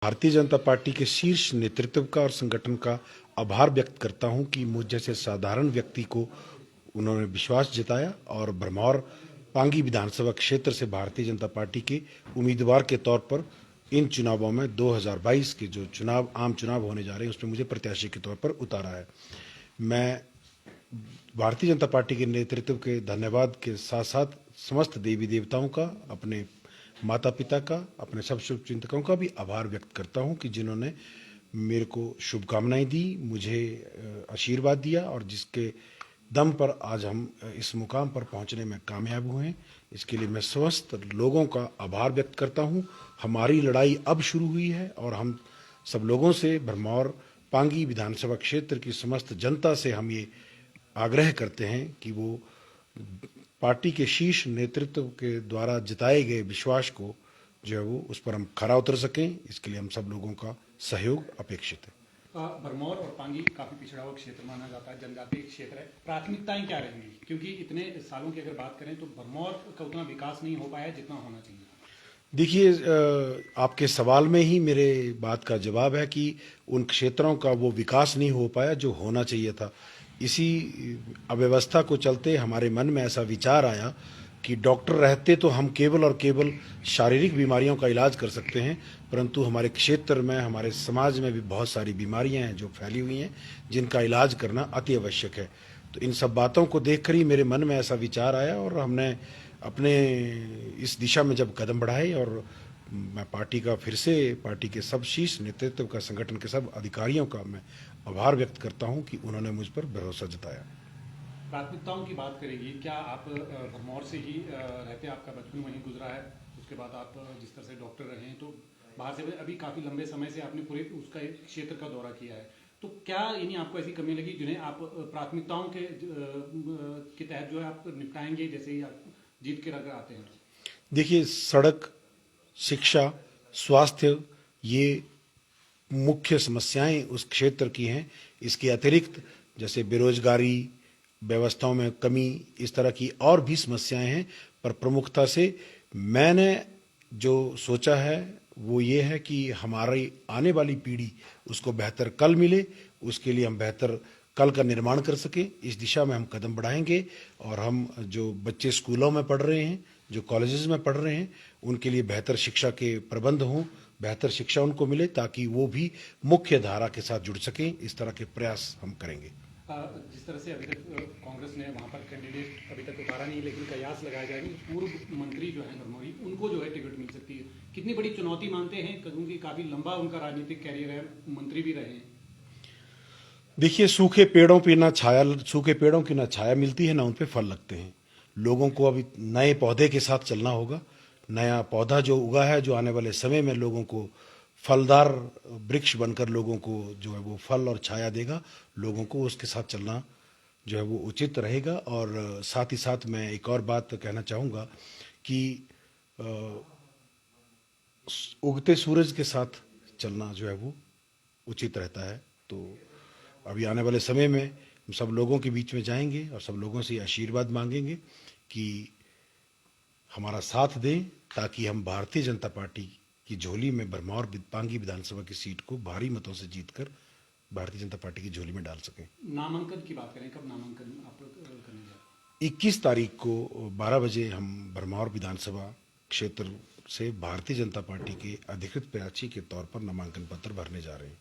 Bharatiya Janata party के शीर्ष नेतृत्व का और संगठन का आभार व्यक्त करता हूं कि मुझ जैसे साधारण व्यक्ति को उन्होंने विश्वास जताया और भरमौर पांगी विधानसभा क्षेत्र से भारतीय जनता पार्टी के उम्मीदवार के तौर पर इन चुनावों में 2022 के जो आम चुनाव होने जा रहे हैं उसमें मुझे प्रत्याशी के तौर पर उतारा है। मैं भारतीय जनता पार्टी के नेतृत्व के धन्यवाद के साथ साथ समस्त देवी देवताओं का, अपने माता पिता का, अपने सब शुभचिंतकों का भी आभार व्यक्त करता हूं कि जिन्होंने मेरे को शुभकामनाएं दी, मुझे आशीर्वाद दिया और जिसके दम पर आज हम इस मुकाम पर पहुंचने में कामयाब हुए हैं। इसके लिए मैं समस्त लोगों का आभार व्यक्त करता हूं। हमारी लड़ाई अब शुरू हुई है और हम सब लोगों से, भरमौर पांगी विधानसभा क्षेत्र की समस्त जनता से हम ये आग्रह करते हैं कि वो पार्टी के शीर्ष नेतृत्व के द्वारा जताए गए विश्वास को जो है वो उस पर हम खरा उतर सकें। इसके लिए हम सब लोगों का सहयोग अपेक्षित है। भरमौर और पांगी काफी पिछड़ा हुआ क्षेत्र माना जाता है, जनजातीय क्षेत्र है। प्राथमिकताएं क्या रहेंगी, क्योंकि इतने सालों की अगर बात करें तो भरमौर का उतना विकास नहीं हो पाया जितना होना चाहिए। देखिए, आपके सवाल में ही मेरे बात का जवाब है कि उन क्षेत्रों का वो विकास नहीं हो पाया जो होना चाहिए था। इसी अव्यवस्था को चलते हमारे मन में ऐसा विचार आया कि डॉक्टर रहते तो हम केवल और केवल शारीरिक बीमारियों का इलाज कर सकते हैं, परंतु हमारे क्षेत्र में, हमारे समाज में भी बहुत सारी बीमारियां हैं जो फैली हुई हैं, जिनका इलाज करना अति आवश्यक है। तो इन सब बातों को देखकर ही मेरे मन में ऐसा विचार आया और हमने अपने इस दिशा में जब कदम बढ़ाए और मैं पार्टी के सब शीर्ष नेतृत्व का, संगठन के सब अधिकारियों का मैं आभार व्यक्त करता हूं कि उन्होंने मुझ पर भरोसा जताया। प्राथमिकताओं की बात करेंगी, क्या आप भरमौर से ही रहते, आपका बचपन वहीं गुजरा है, उसके बाद आप जिस तरह से डॉक्टर रहे हैं तो बाहर से अभी काफी लंबे समय से आपने पूरे उसका एक क्षेत्र का दौरा किया है, तो क्या यानी आपको ऐसी कमी लगी जिन्हें आप प्राथमिकताओं के तहत जो है आप निपटाएंगे जैसे ही आप जीत के रख आते हैं? देखिए, सड़क, शिक्षा, स्वास्थ्य, ये मुख्य समस्याएं उस क्षेत्र की हैं। इसके अतिरिक्त जैसे बेरोजगारी, व्यवस्थाओं में कमी, इस तरह की और भी समस्याएं हैं, पर प्रमुखता से मैंने जो सोचा है वो ये है कि हमारी आने वाली पीढ़ी उसको बेहतर कल मिले, उसके लिए हम बेहतर कल का निर्माण कर सकें। इस दिशा में हम कदम बढ़ाएंगे और हम जो बच्चे स्कूलों में पढ़ रहे हैं, जो कॉलेजेस में पढ़ रहे हैं, उनके लिए बेहतर शिक्षा के प्रबंध हों, बेहतर शिक्षा उनको मिले ताकि वो भी मुख्य धारा के साथ जुड़ सकें। इस तरह के प्रयास हम करेंगे। जिस तरह से अभी तक कांग्रेस ने वहां पर कैंडिडेट अभी तक उतारा नहीं, लेकिन कयास लगाया जाएगा पूर्व मंत्री जो है भरमौरी, उनको जो है टिकट मिल सकती है। कितनी बड़ी चुनौती मानते हैं, क्योंकि काफी लंबा उनका राजनीतिक कैरियर है, मंत्री भी रहे हैं। देखिए, सूखे पेड़ों की ना छाया मिलती है, ना उन पे फल लगते हैं। लोगों को अभी नए पौधे के साथ चलना होगा। नया पौधा जो उगा है, जो आने वाले समय में लोगों को फलदार वृक्ष बनकर लोगों को जो है वो फल और छाया देगा, लोगों को उसके साथ चलना जो है वो उचित रहेगा। और साथ ही साथ मैं एक और बात कहना चाहूँगा कि उगते सूरज के साथ चलना जो है वो उचित रहता है। तो अभी आने वाले समय में हम सब लोगों के बीच में जाएंगे और सब लोगों से आशीर्वाद मांगेंगे कि हमारा साथ दें ताकि हम भारतीय जनता पार्टी की झोली में भरमौर पांगी विधानसभा की सीट को भारी मतों से जीतकर भारतीय जनता पार्टी की झोली में डाल सकें। नामांकन की बात करें, कब नामांकन आप करने जा रहे हैं? 21 तारीख को 12 बजे हम भरमौर विधानसभा क्षेत्र से भारतीय जनता पार्टी के अधिकृत प्रत्याशी के तौर पर नामांकन पत्र भरने जा रहे हैं।